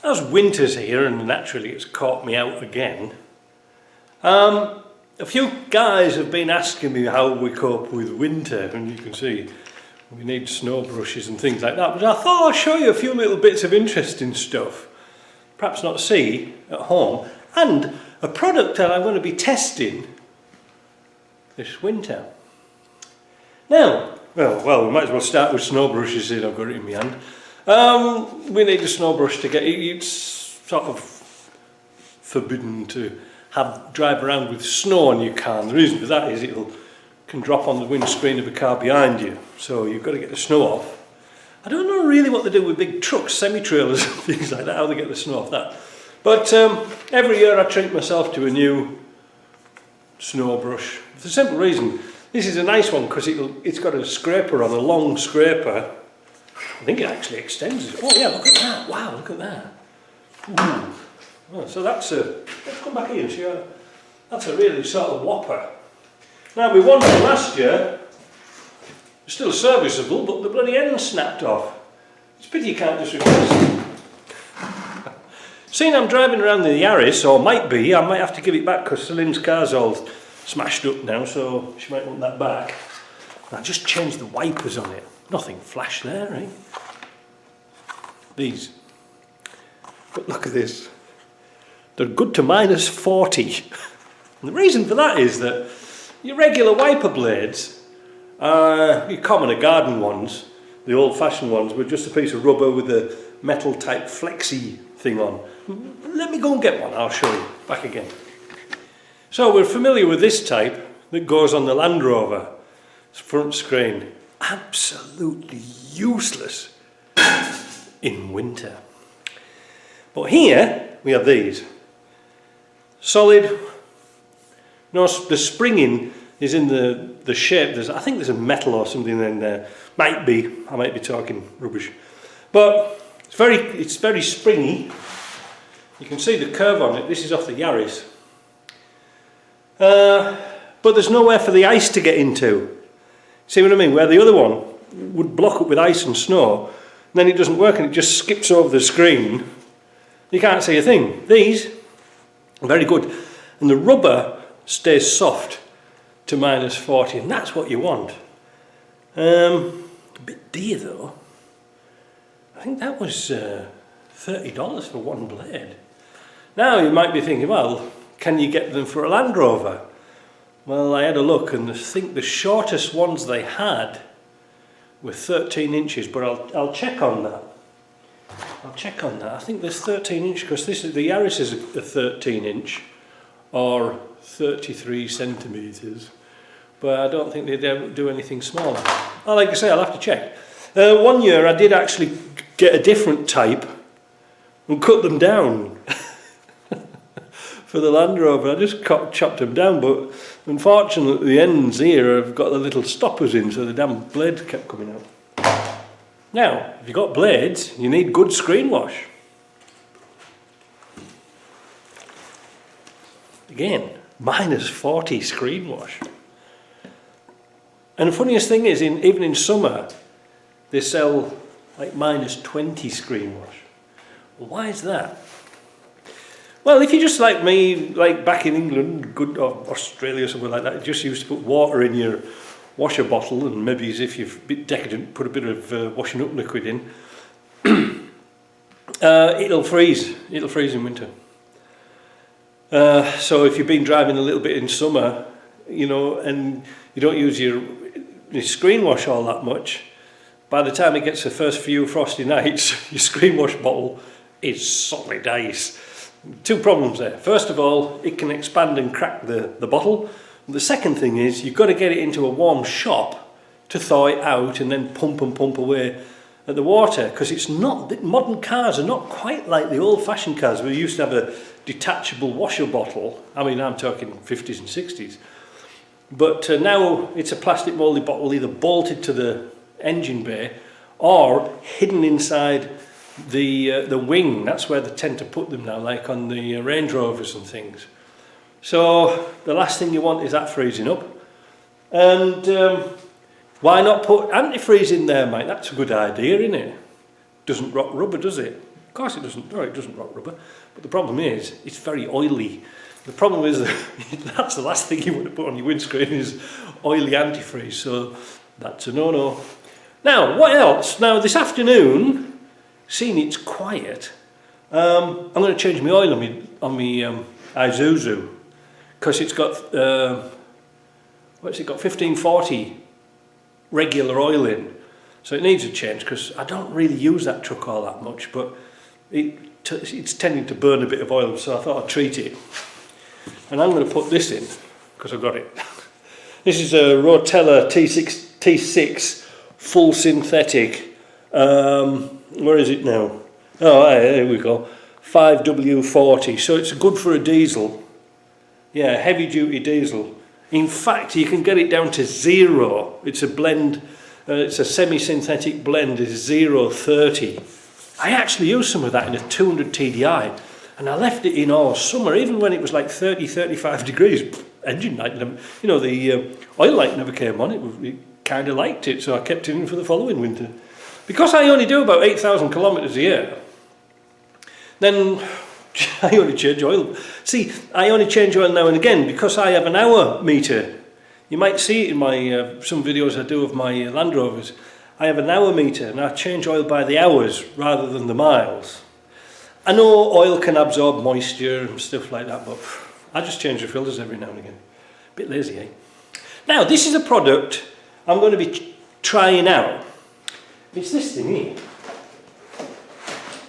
As winter's here, and naturally it's caught me out again, a few guys have been asking me how we cope with winter, and you can see we need snow brushes and things like that, but I thought I'll show you a few little bits of interesting stuff, perhaps not see at home, and a product that I'm going to be testing this winter. Now, well, we might as well start with snow brushes here. I've got it in my hand. We need a snow brush to get it. It's sort of forbidden to drive around with snow on your car, and the reason for that is it can drop on the windscreen of a car behind you, so you've got to get the snow off. I don't know really what they do with big trucks, semi-trailers and things like that, how they get the snow off that. But every year I treat myself to a new snow brush for the simple reason this is a nice one because it's got a scraper on, a long scraper. I think it actually extends it. Oh yeah, look at that. Wow, look at that. Ooh. Oh, so that's let's come back here and show you. That's a really sort of whopper. Now we won from last year. It's still serviceable, but the bloody end snapped off. It's a pity you can't just replace it. Seeing I'm driving around the Yaris, or might be, I might have to give it back because Celine's car's all smashed up now, so she might want that back. I just changed the wipers on it. Nothing flashed there, eh? These. But look at this. They're good to -40. And the reason for that is that your regular wiper blades, your common or garden ones, the old-fashioned ones, were just a piece of rubber with a metal type flexi thing on. Let me go and get one, I'll show you. Back again. So we're familiar with this type that goes on the Land Rover front screen. Absolutely useless in winter. But here we have these. Solid. No, the springing is in the shape. I think there's a metal or something in there. Might be. I might be talking rubbish. But it's very springy. You can see the curve on it. This is off the Yaris. But there's nowhere for the ice to get into. See what I mean? Where the other one would block up with ice and snow, and then it doesn't work and it just skips over the screen. You can't see a thing. These are very good. And the rubber stays soft to -40, and that's what you want. A bit dear though. I think that was $30 for one blade. Now you might be thinking, well, can you get them for a Land Rover? Well, I had a look and I think the shortest ones they had were 13 inches, but I'll check on that. I'll check on that. I think there's 13 inch because the Yaris is a 13 inch or 33 centimetres, but I don't think they do anything smaller. Oh, like I say, I'll have to check. One year I did actually get a different type and cut them down. For the Land Rover, I just chopped them down, but unfortunately the ends here have got the little stoppers in, so the damn blade kept coming out. Now, if you've got blades, you need good screen wash. Again, -40 screen wash. And the funniest thing is, even in summer, they sell like -20 screen wash. Well, why is that? Well, if you're just like me, like back in England, or Australia or somewhere like that, you just used to put water in your washer bottle, and maybe as if you're a bit decadent, put a bit of washing up liquid in, it'll freeze in winter. So if you've been driving a little bit in summer, you know, and you don't use your screen wash all that much, by the time it gets the first few frosty nights, your screen wash bottle is solid ice. Two problems there. First of all, it can expand and crack the bottle. And the second thing is you've got to get it into a warm shop to thaw it out and then pump away at the water, because it's not, modern cars are not quite like the old-fashioned cars. We used to have a detachable washer bottle. I mean, I'm talking 50s and 60s. But now it's a plastic moulded bottle either bolted to the engine bay or hidden inside the wing. That's where they tend to put them now, like on the Range Rovers and things. So the last thing you want is that freezing up. And why not put antifreeze in there, mate? That's a good idea, isn't it? Doesn't rot rubber, does it? course it doesn't, or it doesn't rot rubber, but the problem is it's very oily. The problem is that that's the last thing you want to put on your windscreen is oily antifreeze, so that's a no-no. Now, what else? Now, this afternoon, seeing it's quiet, I'm going to change my oil on my Isuzu, because it's got, what's it got, 1540 regular oil in, so it needs a change, because I don't really use that truck all that much, but it's tending to burn a bit of oil, so I thought I'd treat it. And I'm going to put this in, because I've got it. This is a Rotella T6 full synthetic, where is it now? Oh, there we go, 5W40, so it's good for a diesel. Yeah, heavy duty diesel. In fact, you can get it down to 0. It's a blend, it's a semi-synthetic blend, is 030. I actually used some of that in a 200 TDI, and I left it in all summer, even when it was like 30-35 degrees. Engine light, you know, the oil light never came on. It kind of liked it, so I kept it in for the following winter. Because I only do about 8,000 kilometres a year, then I only change oil. See, I only change oil now and again because I have an hour meter. You might see it in my some videos I do of my Land Rovers. I have an hour meter and I change oil by the hours rather than the miles. I know oil can absorb moisture and stuff like that, but I just change the filters every now and again. A bit lazy, eh? Now, this is a product I'm going to be trying out. It's this thing here.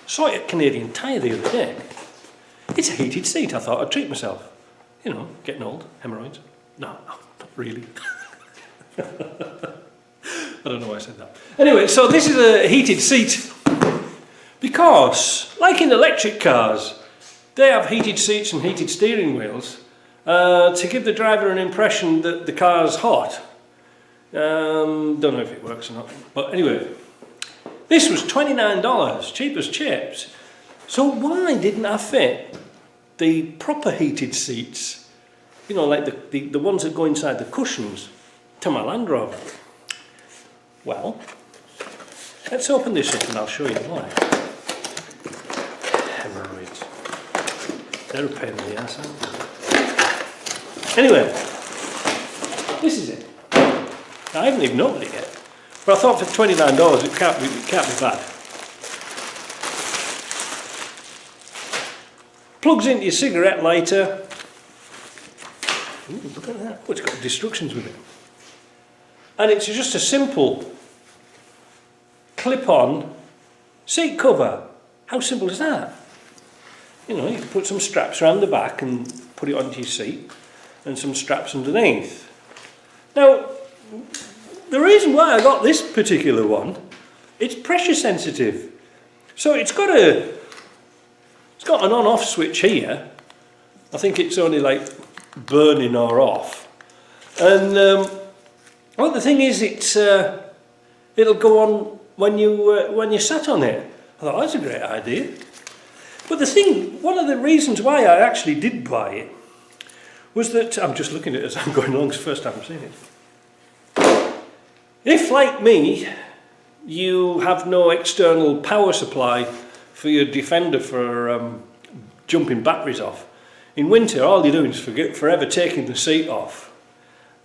Saw it at Canadian Tire the other day. It's a heated seat. I thought I'd treat myself. You know, getting old, hemorrhoids. No, not really. I don't know why I said that. Anyway, so this is a heated seat because, like in electric cars, they have heated seats and heated steering wheels to give the driver an impression that the car's hot. Don't know if it works or not, but anyway, this was $29, cheap as chips. So why didn't I fit the proper heated seats, you know, like the ones that go inside the cushions, to my Land Rover? Well, let's open this up and I'll show you why. Hemorrhoids. They're a pain in the ass, aren't they? Anyway, this is it. I haven't even opened it yet, but I thought for $29 it can't be bad. Plugs into your cigarette lighter. Ooh, look at that. Oh, it's got instructions with it. And it's just a simple clip-on seat cover. How simple is that? You know, you can put some straps around the back and put it onto your seat, and some straps underneath. Now, the reason why I got this particular one, it's pressure sensitive. So it's got an on-off switch here. I think it's only like burning or off. And well, the thing is, it'll go on when you sat on it. I thought, that's a great idea. But the thing, one of the reasons why I actually did buy it was that, I'm just looking at it as I'm going along, it's the first time I've seen it. If, like me, you have no external power supply for your Defender for jumping batteries off, in winter all you're doing is forever taking the seat off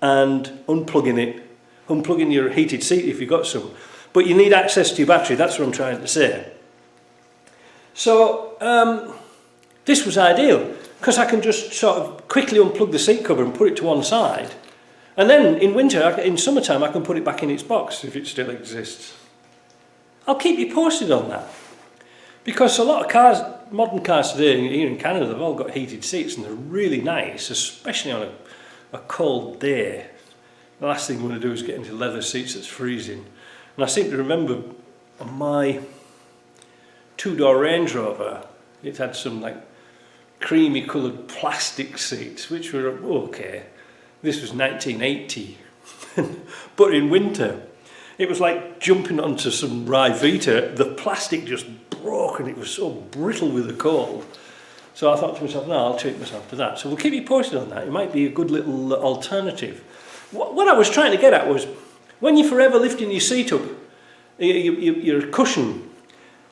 and unplugging your heated seat if you've got some. But you need access to your battery, that's what I'm trying to say. So this was ideal, because I can just sort of quickly unplug the seat cover and put it to one side. And then in winter, in summertime, I can put it back in its box if it still exists. I'll keep you posted on that. Because a lot of cars, modern cars today here in Canada, they've all got heated seats and they're really nice, especially on a cold day. The last thing you want to do is get into leather seats that's freezing. And I seem to remember on my two-door Range Rover, it had some like creamy coloured plastic seats, which were okay. This was 1980, but in winter, it was like jumping onto some Ryvita. The plastic just broke and it was so brittle with the cold. So I thought to myself, no, I'll treat myself to that. So we'll keep you posted on that. It might be a good little alternative. What I was trying to get at was, when you're forever lifting your seat up, your cushion,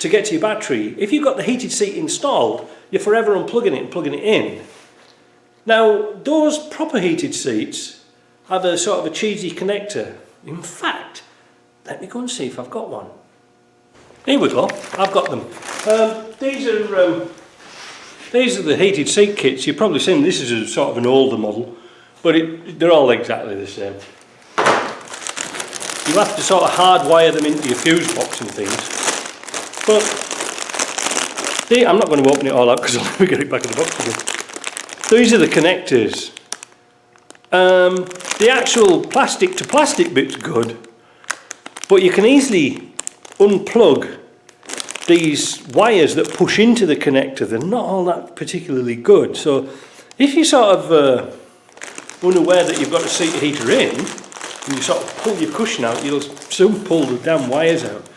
to get to your battery. If you've got the heated seat installed, you're forever unplugging it and plugging it in. Now, those proper heated seats have a sort of a cheesy connector. In fact, let me go and see if I've got one. Here we go, I've got them. These are the heated seat kits. You've probably seen this is a sort of an older model, but they're all exactly the same. You have to sort of hardwire them into your fuse box and things. But I'm not going to open it all up because I'll never get it back in the box again. These are the connectors. The actual plastic to plastic bit's good, but you can easily unplug these wires that push into the connector. They're not all that particularly good. So if you're sort of unaware that you've got a seat heater in, and you sort of pull your cushion out, you'll soon pull the damn wires out.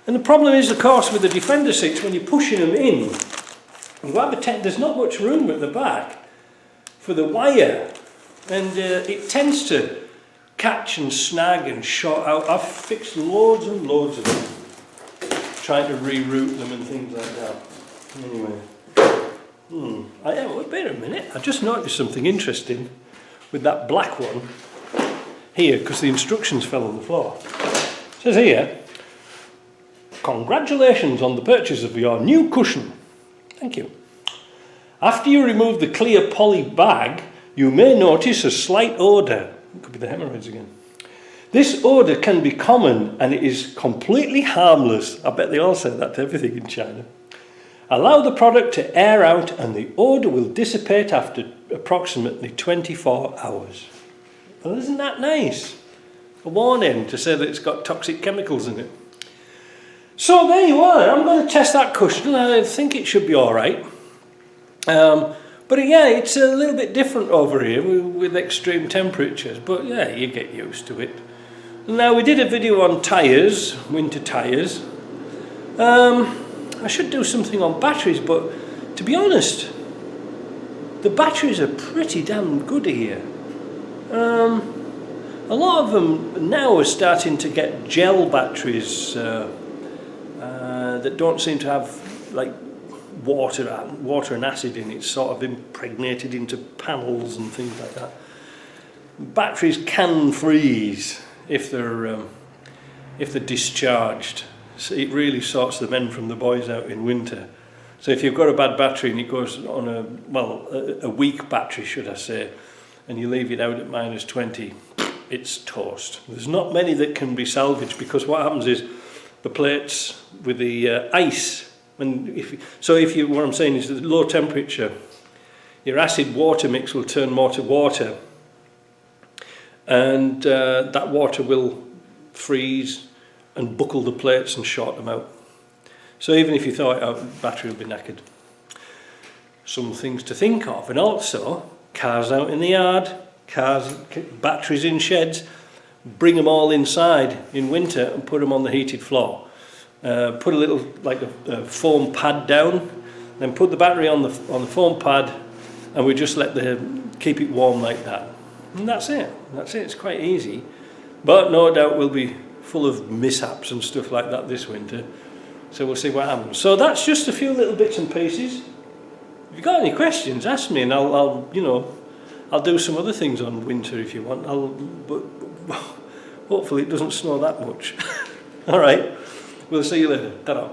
And the problem is, of course, with the Defender seats, when you're pushing them in, there's not much room at the back for the wire, and it tends to catch and snag and short out. I've fixed loads and loads of them, trying to reroute them and things like that. Anyway, wait a minute, I just noticed something interesting with that black one here, because the instructions fell on the floor. It says here, congratulations on the purchase of your new cushion. Thank you. After you remove the clear poly bag, you may notice a slight odour. It could be the hemorrhoids again. This odour can be common and it is completely harmless. I bet they all say that to everything in China. Allow the product to air out and the odour will dissipate after approximately 24 hours. Well, isn't that nice? A warning to say that it's got toxic chemicals in it. So there you are. I'm going to test that cushion. I think it should be all right. But yeah, it's a little bit different over here with extreme temperatures. But yeah, you get used to it. Now, we did a video on tyres, winter tyres. I should do something on batteries, but to be honest, the batteries are pretty damn good here. A lot of them now are starting to get gel batteries that don't seem to have like water and acid in it, sort of impregnated into panels and things like that. Batteries can freeze if they're discharged. So it really sorts the men from the boys out in winter. So if you've got a bad battery and it goes on a weak battery, should I say, and you leave it out at -20, it's toast. There's not many that can be salvaged, because what happens is the plates with the ice, what I'm saying is, at low temperature, your acid water mix will turn more to water, and that water will freeze and buckle the plates and short them out. So even if you thaw it out, the battery will be knackered. Some things to think of. And also, cars out in the yard, batteries in sheds, bring them all inside in winter and put them on the heated floor. Put a little, like a foam pad down, then put the battery on the foam pad, and we just keep it warm like that. And that's it. It's quite easy. But no doubt we'll be full of mishaps and stuff like that this winter. So we'll see what happens. So that's just a few little bits and pieces. If you've got any questions, ask me, and I'll do some other things on winter if you want. But hopefully it doesn't snow that much. All right. We'll see you later. Ta-ra.